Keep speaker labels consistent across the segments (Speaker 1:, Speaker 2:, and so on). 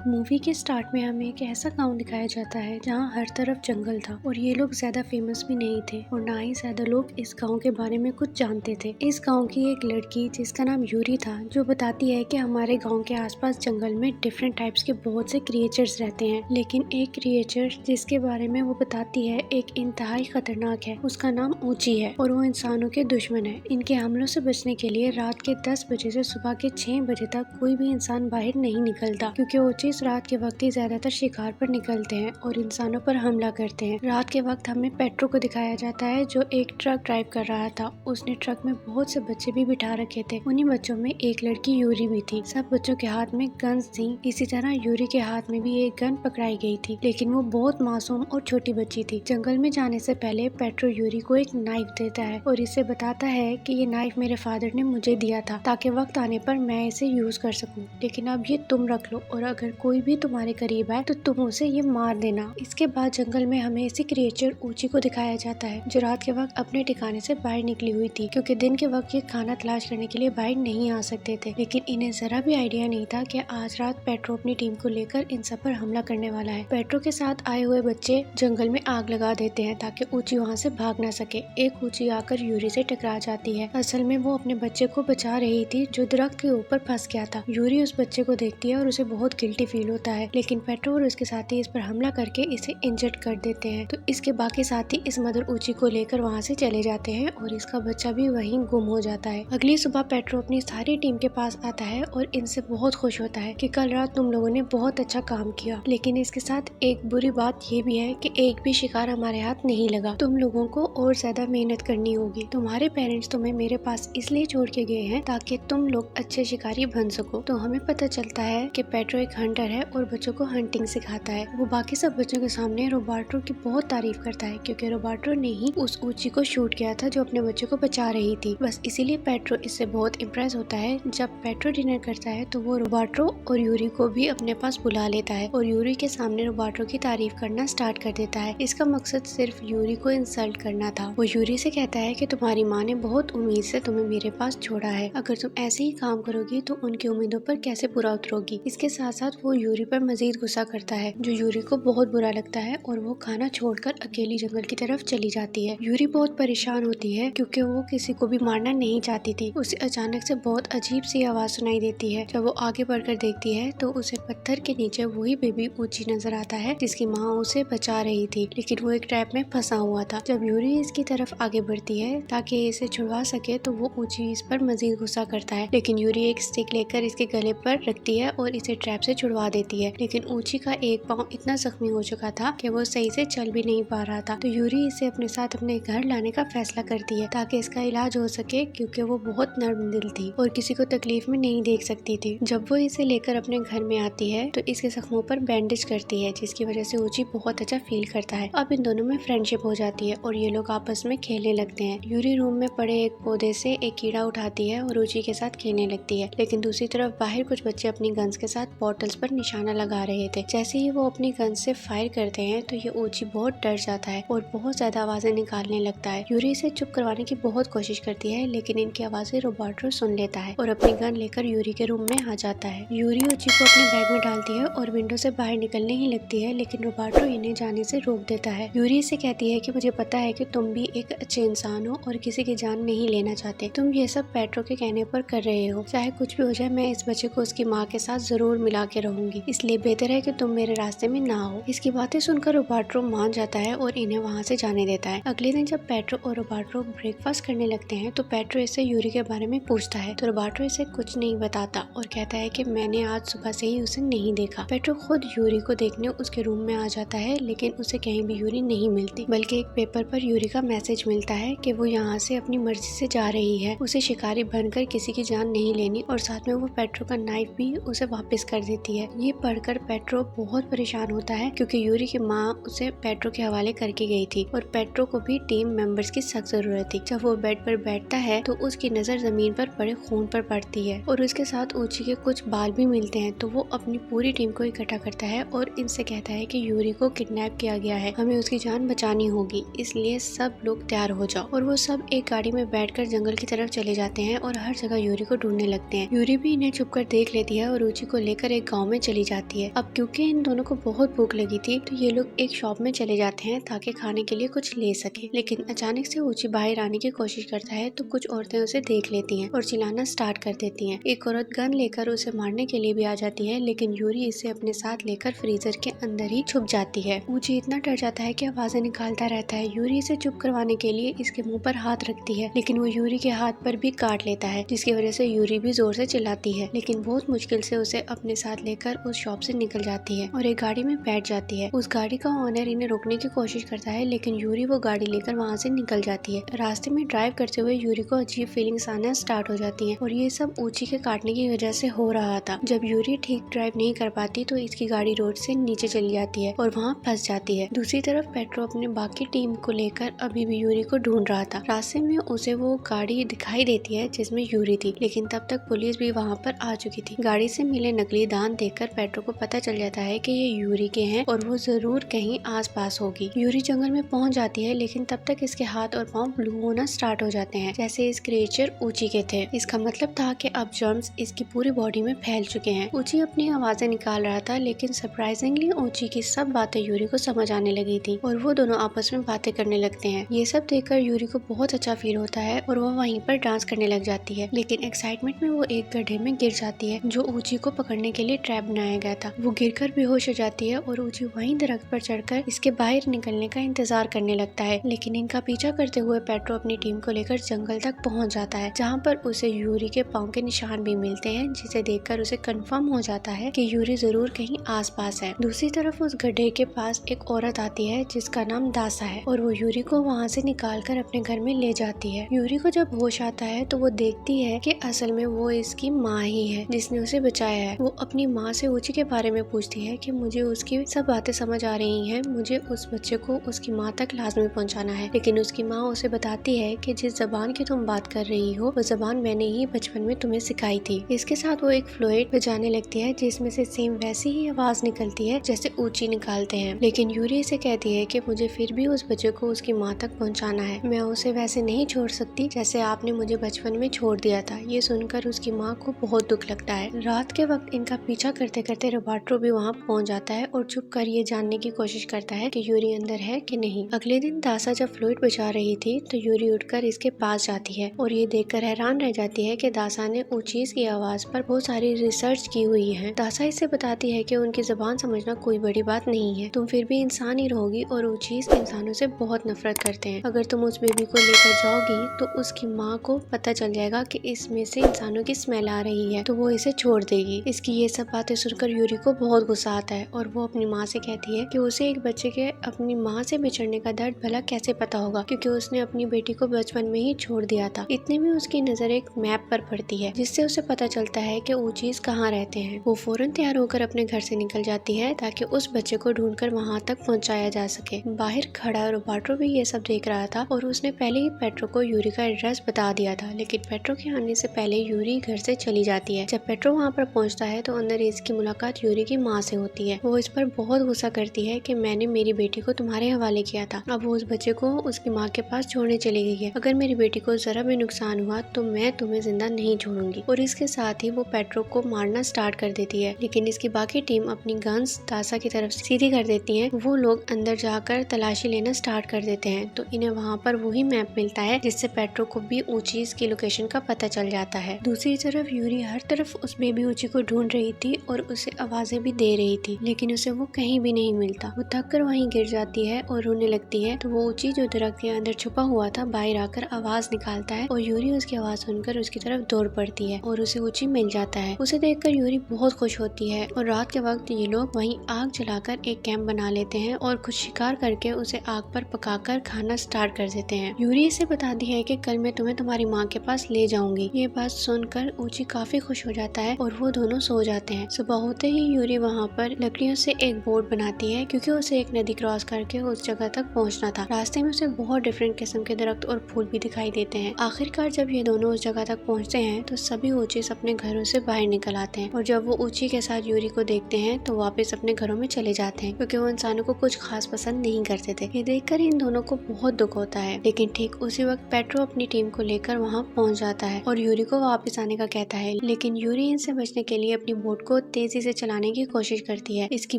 Speaker 1: Movie के start में हमें एक ऐसा गांव दिखाया जाता है जहां हर तरफ जंगल था और ये लोग ज्यादा फेमस भी नहीं थे और ना ही ज्यादा लोग इस गांव के बारे में कुछ जानते थे। इस गांव की एक लड़की जिसका नाम यूरी था जो बताती है कि हमारे गांव के आसपास जंगल में डिफरेंट टाइप्स के बहुत से क्रिएचर्स रहते हैं, लेकिन एक क्रिएचर जिसके बारे में वो बताती है एक इंतहाई खतरनाक है। उसका नाम ऊंची है और वो इंसानों के दुश्मन है। इनके हमलों से बचने के लिए रात के 10 बजे से सुबह के 6 बजे तक कोई भी इंसान बाहर नहीं निकलता, क्योंकि ऊंची रात के वक्त ही ज्यादातर शिकार पर निकलते हैं और इंसानों पर हमला करते हैं। रात के वक्त हमें पेट्रो को दिखाया जाता है जो एक ट्रक ड्राइव कर रहा था। उसने ट्रक में बहुत से बच्चे भी बिठा रखे थे। उन्हीं बच्चों में एक लड़की यूरी भी थी। सब बच्चों के हाथ में गन्स थी। इसी तरह यूरी के हाथ में भी एक गन पकड़ाई गई थी, लेकिन वो बहुत मासूम और छोटी बच्ची थी। जंगल में जाने से पहले पेट्रो यूरी को एक नाइफ देता है और इसे बताता है कि ये नाइफ मेरे फादर ने मुझे दिया था ताकि वक्त आने पर मैं इसे यूज कर सकूं, लेकिन अब ये तुम रख लो और अगर कोई भी तुम्हारे करीब आए तो तुम उसे ये मार देना। इसके बाद जंगल में हमें इसी क्रिएचर ऊंची को दिखाया जाता है जो रात के वक्त अपने ठिकाने से बाहर निकली हुई थी, क्योंकि दिन के वक्त ये खाना तलाश करने के लिए बाहर नहीं आ सकते थे। लेकिन इन्हें जरा भी आइडिया नहीं था कि आज रात पेट्रो अपनी टीम को लेकर इन सब पर हमला करने वाला है। पेट्रो के साथ आए हुए बच्चे जंगल में आग लगा देते हैं ताकि ऊंची वहाँ से भाग ना सके। एक ऊंची आकर यूरी से टकरा जाती है। असल में वो अपने बच्चे को बचा रही थी जो दरख्त के ऊपर फंस गया था। यूरी उस बच्चे को देखती है और उसे बहुत गिल्टी फील होता है, लेकिन पेट्रो और उसके साथी इस पर हमला करके इसे इंजर्ड कर देते हैं। तो इसके बाकी साथी इस मदर ऊंची को लेकर वहाँ से चले जाते हैं और इसका बच्चा भी वहीं गुम हो जाता है। अगली सुबह पेट्रो अपनी सारी टीम के पास आता है और इनसे बहुत खुश होता है कि कल रात तुम लोगों ने बहुत अच्छा काम किया, लेकिन इसके साथ एक बुरी बात ये भी है कि एक भी शिकार हमारे हाथ नहीं लगा। तुम लोगों को और ज्यादा मेहनत करनी होगी। तुम्हारे पेरेंट्स तुम्हें मेरे पास इसलिए छोड़ के गए हैं ताकि तुम लोग अच्छे शिकारी बन सको। तो हमें पता चलता है कि पेट्रो एक हंटर है और बच्चों को हंटिंग सिखाता है। वो बाकी सब बच्चों के सामने रोबर्टो की बहुत तारीफ करता है, क्योंकि रोबर्टो ने ही उस ऊंची को शूट किया था जो अपने बच्चे को बचा रही थी। बस इसीलिए पेट्रो इससे बहुत इम्प्रेस होता है। जब पेट्रो डिनर करता है तो वो रोबर्टो और यूरी को भी अपने पास बुला लेता है और यूरी के सामने रोबर्टो की तारीफ करना स्टार्ट कर देता है। इसका मकसद सिर्फ यूरी को इंसल्ट करना था। वो यूरी से कहता है कि तुम्हारी माँ ने बहुत उम्मीद से तुम्हें मेरे पास छोड़ा है, अगर तुम ऐसे ही काम करोगी तो उनकी उम्मीदों पर कैसे पूरा उतरोगी। इसके साथ साथ वो यूरी पर मजीद गुस्सा करता है, जो यूरी को बहुत बुरा लगता है और वो खाना छोड़कर अकेली जंगल की तरफ चली जाती है। यूरी बहुत परेशान होती है क्योंकि वो किसी को भी मारना नहीं चाहती थी। उसे अचानक से बहुत अजीब सी आवाज सुनाई देती है। जब वो आगे बढ़कर देखती है तो उसे पत्थर के नीचे वही बेबी ऊंची नजर आता है जिसकी माँ उसे बचा रही थी, लेकिन वो एक ट्रैप में फंसा हुआ था। जब यूरी इसकी तरफ आगे बढ़ती है ताकि इसे छुड़वा सके तो वो ऊंची इस पर मजीद गुस्सा करता है, लेकिन यूरी एक स्टिक लेकर इसके गले पर रखती है और इसे ट्रैप से छुड़वा देती है। लेकिन ऊंची का एक पाँव इतना जख्मी हो चुका था कि वो सही से चल भी नहीं पा रहा था। तो यूरी इसे अपने साथ अपने घर लाने का फैसला करती है ताकि इसका इलाज हो सके, क्योंकि वो बहुत नर्म दिल थी और किसी को तकलीफ में नहीं देख सकती थी। जब वो इसे लेकर अपने घर में आती है तो इसके जख्मों पर बैंडेज करती है, जिसकी वजह से ऊंची बहुत अच्छा फील करता है। अब इन दोनों में फ्रेंडशिप हो जाती है और ये लोग आपस में खेलने लगते हैं। यूरी रूम में पड़े एक पौधे से एक कीड़ा उठाती है और ऊंची के साथ खेलने लगती है, लेकिन दूसरी तरफ बाहर कुछ बच्चे अपनी गन्स के साथ बॉटल्स पर निशाना लगा रहे थे। जैसे ही वो अपनी गन से फायर करते हैं तो ये ऊंची बहुत डर जाता है और बहुत ज्यादा आवाजें निकालने लगता है। यूरी इसे चुप करवाने की बहुत कोशिश करती है, लेकिन इनकी आवाजें रोबर्टो सुन लेता है और अपनी गन लेकर यूरी के रूम में आ जाता है। यूरी ऊंची को अपने बैग में डालती है और विंडो से बाहर निकलने ही लगती है, लेकिन रोबर्टो इन्हें जाने से रोक देता है। यूरी इसे कहती है कि मुझे पता है कि तुम भी एक अच्छे इंसान हो और किसी की जान नहीं लेना चाहते। तुम ये सब पेट्रो के कहने पर कर रहे हो। चाहे कुछ भी हो जाए मैं इस बच्चे को उसकी माँ के साथ जरूर मिला के रहूंगी, इसलिए बेहतर है कि तुम मेरे रास्ते में ना हो। इसकी बातें सुनकर रोबर्टो मान जाता है और इन्हें वहाँ से जाने देता है। अगले दिन जब पेट्रो और रोबर्टो ब्रेकफास्ट करने लगते हैं तो पेट्रो इससे यूरी के बारे में पूछता है, तो रोबर्टो इसे कुछ नहीं बताता और कहता है कि मैंने आज सुबह से ही उसे नहीं देखा। पेट्रो खुद यूरी को देखने उसके रूम में आ जाता है, लेकिन उसे कहीं भी यूरी नहीं मिलती, बल्कि एक पेपर पर यूरी का मैसेज मिलता है कि वो यहाँ से अपनी मर्जी से जा रही है। उसे शिकारी बनकर किसी की जान नहीं लेनी और साथ में वो पेट्रो का नाइफ भी उसे वापस कर देती है। ये पढ़कर पेट्रो बहुत परेशान होता है क्योंकि यूरी की माँ उसे पेट्रो के हवाले करके गई थी और पेट्रो को भी टीम मेंबर्स की सख्त जरूरत थी। जब वो बेड पर बैठता है तो उसकी नजर जमीन पर पड़े खून पर पड़ती है और उसके साथ ऊंची के कुछ बाल भी मिलते हैं। तो वो अपनी पूरी टीम को इकट्ठा करता है और इनसे कहता है कि यूरी को किडनैप किया गया है, हमें उसकी जान बचानी होगी, इसलिए सब लोग तैयार हो जाओ। और वो सब एक गाड़ी में बैठकर जंगल की तरफ चले जाते हैं और हर जगह यूरी को ढूंढने लगते हैं। यूरी भी इन्हें छुपकर देख लेती है और ऊंची को लेकर एक गाँव में चली जाती है। अब क्योंकि इन दोनों को बहुत भूख लगी थी तो ये लोग एक शॉप में चले जाते हैं ताकि खाने के लिए कुछ ले सके। लेकिन अचानक से ऊची बाहर आने की कोशिश करता है तो कुछ औरतें उसे देख लेती हैं और चिल्लाना स्टार्ट कर देती हैं। एक औरत गन लेकर उसे मारने के लिए भी आ जाती है, लेकिन यूरी इसे अपने साथ लेकर फ्रीजर के अंदर ही छुप जाती है। ऊची इतना डर जाता है कि आवाजें निकालता रहता है। यूरी इसे चुप करवाने के लिए इसके मुंह पर हाथ रखती है, लेकिन वो यूरी के हाथ पर भी काट लेता है, जिसकी वजह से यूरी भी जोर से चिल्लाती है। लेकिन बहुत मुश्किल से उसे अपने साथ लेकर उस शॉप से निकल जाती है और एक गाड़ी में बैठ जाती है। उस गाड़ी का ओनर इन्हें रोकने की कोशिश करता है, लेकिन यूरी वो गाड़ी लेकर वहाँ से निकल जाती है। रास्ते में ड्राइव करते हुए यूरी को अजीब फीलिंग्स आना स्टार्ट हो जाती हैं और ये सब ऊची के काटने की वजह से हो रहा था। जब यूरी ठीक ड्राइव नहीं कर पाती तो इसकी गाड़ी रोड से नीचे चली जाती है और वहाँ फंस जाती है। दूसरी तरफ पेट्रो अपने बाकी टीम को लेकर अभी भी यूरी को ढूंढ रहा था। रास्ते में उसे वो गाड़ी दिखाई देती है जिसमें यूरी थी, लेकिन तब तक पुलिस भी वहाँ पर आ चुकी थी। गाड़ी से मिले नकली दांत देखकर पेट्रो को पता चल जाता है कि ये यूरी के हैं और वो जरूर कहीं आसपास होगी। यूरी जंगल में पहुंच जाती है, लेकिन तब तक इसके हाथ और पांव ब्लू होना स्टार्ट हो जाते हैं, जैसे इस क्रिएचर ऊची के थे। इसका मतलब था कि अब जर्म्स इसकी पूरी बॉडी में फैल चुके हैं। ऊची अपनी आवाजें निकाल रहा था, लेकिन सरप्राइजिंगली ऊची की सब बातें यूरी को समझ आने लगी थी और वो दोनों आपस में बातें करने लगते हैं। ये सब देखकर यूरी को बहुत अच्छा फील होता है और वो वहीं पर डांस करने लग जाती है, लेकिन एक्साइटमेंट में वो एक गड्ढे में गिर जाती है जो ऊची को पकड़ने के लिए ट्रैप बनाया गया था। वो गिरकर बेहोश हो जाती है और ऊची वहीं दरख्त पर चढ़कर इसके बाहर निकलने का इंतजार करने लगता है, लेकिन इनका पीछा करते हुए पेट्रो अपनी टीम को लेकर जंगल तक पहुंच जाता है, जहां पर उसे यूरी के पांव के निशान भी मिलते हैं, जिसे देखकर उसे कंफर्म हो जाता है कि यूरी जरूर कहीं आसपास है। दूसरी तरफ उस गड्ढे के पास एक औरत आती है जिसका नाम दासा है और वो यूरी को वहाँ से निकालकर अपने घर में ले जाती है। यूरी को जब होश आता है तो वो देखती है कि असल में वो इसकी माँ ही है जिसने उसे बचाया है। वो अपनी माँ से ऊची के बारे में पूछती है कि मुझे उसकी सब बातें समझ आ रही हैं, मुझे उस बच्चे को उसकी माँ तक लाजमी पहुँचाना है। लेकिन उसकी माँ उसे बताती है कि जिस जबान की तुम बात कर रही हो वो जबान मैंने ही बचपन में तुम्हें सिखाई थी। इसके साथ वो एक फ्लूइड बजाने लगती है जिसमें से सेम वैसी ही आवाज निकलती है जैसे ऊची निकालते हैं। लेकिन यूरी इसे कहती है कि मुझे फिर भी उस बच्चे को उसकी माँ तक पहुँचाना है, मैं उसे वैसे नहीं छोड़ सकती जैसे आपने मुझे बचपन में छोड़ दिया था। ये सुनकर उसकी माँ को बहुत दुख लगता है। रात के वक्त इनका पीछा करते करते रोबार्टो भी वहाँ पहुँच जाता है और छुप कर ये जानने की कोशिश करता है कि यूरी अंदर है कि नहीं। अगले दिन दासा जब फ्लूइड बजा रही थी तो यूरी उठकर इसके पास जाती है और ये देखकर हैरान रह जाती है कि दासा ने ऊचीज की आवाज पर बहुत सारी रिसर्च की हुई है। दासा इसे बताती है कि उनकी जबान समझना कोई बड़ी बात नहीं है, तुम फिर भी इंसान ही रहोगी और ऊचीज इंसानों से बहुत नफरत करते हैं। अगर तुम उस बेबी को लेकर जाओगी तो उसकी माँ को पता चल जाएगा कि इसमें से इंसानों की स्मेल आ रही है, तो वो इसे छोड़ देगी। इसकी ये सब बातें सुनकर यूरी को बहुत गुस्सा आता है और वो अपनी माँ से कहती है कि उसे एक बच्चे के अपनी माँ से बिछड़ने का दर्द भला कैसे पता होगा, क्योंकि उसने अपनी बेटी को बचपन में ही छोड़ दिया था। इतने में उसकी नजर एक मैप पर पड़ती है जिससे उसे पता चलता है कि ऊचीज कहाँ रहते हैं। वो फौरन तैयार होकर अपने घर से निकल जाती है ताकि उस बच्चे को ढूंढकर वहाँ तक पहुँचाया जा सके। बाहर खड़ा रोबार्टो भी ये सब देख रहा था और उसने पहले ही पेट्रो को यूरी का एड्रेस बता दिया था, लेकिन पेट्रो के आने से पहले यूरी घर से चली जाती है। जब पेट्रो वहाँ पर पहुँचता है तो अंदर इसकी मुलाकात यूरी की माँ से होती है। वो इस पर बहुत गुस्सा करती है कि मैंने मेरी बेटी को तुम्हारे हवाले किया था, अब वो उस बच्चे को उसकी माँ के पास छोड़ने चली गई है। अगर मेरी बेटी को जरा भी नुकसान हुआ तो मैं तुम्हें जिंदा नहीं छोड़ूंगी। और इसके साथ ही वो पेट्रो को मारना स्टार्ट कर देती है, लेकिन इसकी बाकी टीम अपनी गन्स दासा की तरफ सीधी कर देती है। वो लोग अंदर जाकर तलाशी लेना स्टार्ट कर देते हैं तो इन्हें वहाँ पर वही मैप मिलता है जिससे पेट्रो को भी ऊचीज की लोकेशन का पता चल जाता है। दूसरी तरफ यूरी हर तरफ उस बेबी ऊची को ढूंढ रही थी और उसे आवाजें भी दे रही थी, लेकिन उसे वो कहीं भी नहीं मिलता। वो थक कर वहीं गिर जाती है और रोने लगती है तो वो ऊची जो दरख्त के अंदर छुपा हुआ था बाहर आकर आवाज निकालता है और यूरी उसकी आवाज सुनकर उसकी तरफ दौड़ पड़ती है और उसे ऊची मिल जाता है। उसे देखकर यूरी बहुत खुश होती है और रात के वक्त ये लोग वहीं आग जलाकर एक कैंप बना लेते हैं और कुछ शिकार करके उसे आग पर पकाकर खाना स्टार्ट कर देते हैं। यूरी इसे बताती है कि कल मैं तुम्हें तुम्हारी माँ के पास ले जाऊंगी। ये बात सुनकर ऊची काफी खुश हो जाता है और वो दोनों सो जाते हैं। सुबह होते ही यूरी वहाँ पर लकड़ियों से एक बोट बनाती है क्योंकि उसे एक नदी क्रॉस करके उस जगह तक पहुँचना था। रास्ते में उसे बहुत डिफरेंट किस्म के दरख्त और फूल भी दिखाई देते हैं। आखिरकार जब ये दोनों उस जगह तक पहुँचते हैं तो सभी ऊची अपने घरों से बाहर निकल आते हैं और जब वो ऊची के साथ यूरी को देखते हैं तो वापस अपने घरों में चले जाते हैं क्योंकि वो इंसानों को कुछ खास पसंद नहीं करते थे। ये देखकर इन दोनों को बहुत दुख होता है, लेकिन ठीक उसी वक्त पेट्रो अपनी टीम को लेकर वहाँ पहुँच जाता है और यूरी को वापस आने का कहता है, लेकिन यूरी इनसे बचने के लिए अपनी बोट को बहुत तेजी से चलाने की कोशिश करती है। इसकी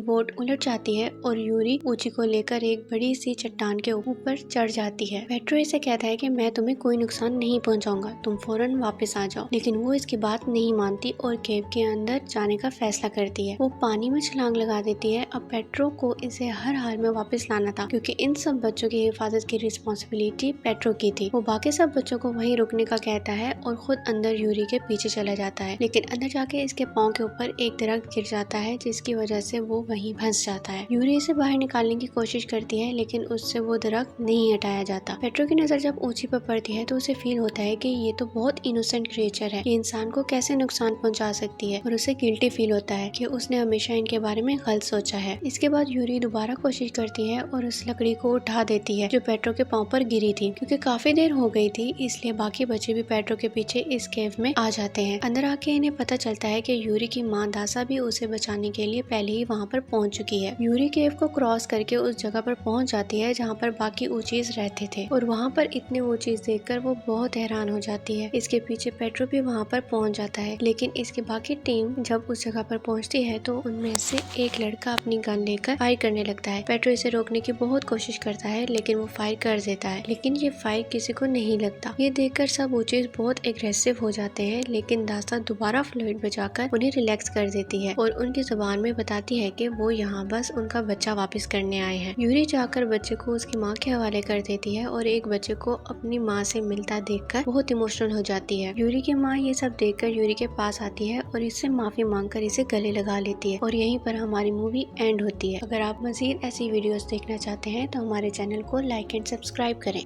Speaker 1: बोट उलट जाती है और यूरी ऊची को लेकर एक बड़ी सी चट्टान के ऊपर चढ़ जाती है। पेट्रो इसे कहता है कि मैं तुम्हें कोई नुकसान नहीं पहुंचाऊंगा, तुम फौरन वापस आ जाओ, लेकिन वो इसकी बात नहीं मानती और केव के अंदर जाने का फैसला करती है। वो पानी में छलांग लगा देती है। अब पेट्रो को इसे हर हाल में वापस लाना था, क्योंकि इन सब बच्चों की हिफाजत की रिस्पॉन्सिबिलिटी पेट्रो की थी। वो बाकी सब बच्चों को वहीं रुकने का कहता है और खुद अंदर यूरी के पीछे चला जाता है, लेकिन अंदर जाके इसके पाँव के ऊपर एक दरख्त गिर जाता है, जिसकी वजह से वो वहीं फंस जाता है। यूरी इसे बाहर निकालने की कोशिश करती है, लेकिन उससे वो दरख्त नहीं हटाया जाता। पेट्रो की नजर जब ऊंची पर पड़ती है तो उसे फील होता है कि ये तो बहुत इनोसेंट क्रिएचर है, ये इंसान को कैसे नुकसान पहुंचा सकती है, और उसे गिल्टी फील होता है कि उसने हमेशा इनके बारे में गलत सोचा है। इसके बाद यूरी दोबारा कोशिश करती है और उस लकड़ी को उठा देती है जो पेट्रो के पाँव पर गिरी थी। क्योंकि काफी देर हो गई थी, इसलिए बाकी बच्चे भी पेट्रो के पीछे इस केव में आ जाते हैं। अंदर आके इन्हें पता चलता है कि यूरी की माँ दासा भी उसे बचाने के लिए पहले ही वहाँ पर पहुँच चुकी है। यूरी केव को क्रॉस करके उस जगह पर पहुँच जाती है जहाँ पर बाकी ऊचीज रहते थे, और वहाँ पर इतने ऊचीज देखकर वो बहुत हैरान हो जाती है। इसके पीछे पेट्रो भी वहाँ पर पहुँच जाता है, लेकिन इसकी बाकी टीम जब उस जगह पर पहुँचती है तो उनमें से एक लड़का अपनी गन लेकर फायर करने लगता है। पेट्रो इसे रोकने की बहुत कोशिश करता है, लेकिन वो फायर कर देता है, लेकिन ये फायर किसी को नहीं लगता। ये देखकर सब ऊचीज बहुत एग्रेसिव हो जाते हैं, लेकिन दासा दोबारा फ्लूइड बचाकर उन्हें रिलैक्स कर देती है और उनकी जुबान में बताती है कि वो यहाँ बस उनका बच्चा वापस करने आए हैं। यूरी जाकर बच्चे को उसकी माँ के हवाले कर देती है और एक बच्चे को अपनी माँ से मिलता देखकर बहुत इमोशनल हो जाती है। यूरी की माँ ये सब देखकर यूरी के पास आती है और इससे माफी मांगकर इसे गले लगा लेती है, और यहीं पर हमारी मूवी एंड होती है। अगर आप मजीद ऐसी वीडियोस देखना चाहते हैं तो हमारे चैनल को लाइक एंड सब्सक्राइब करें।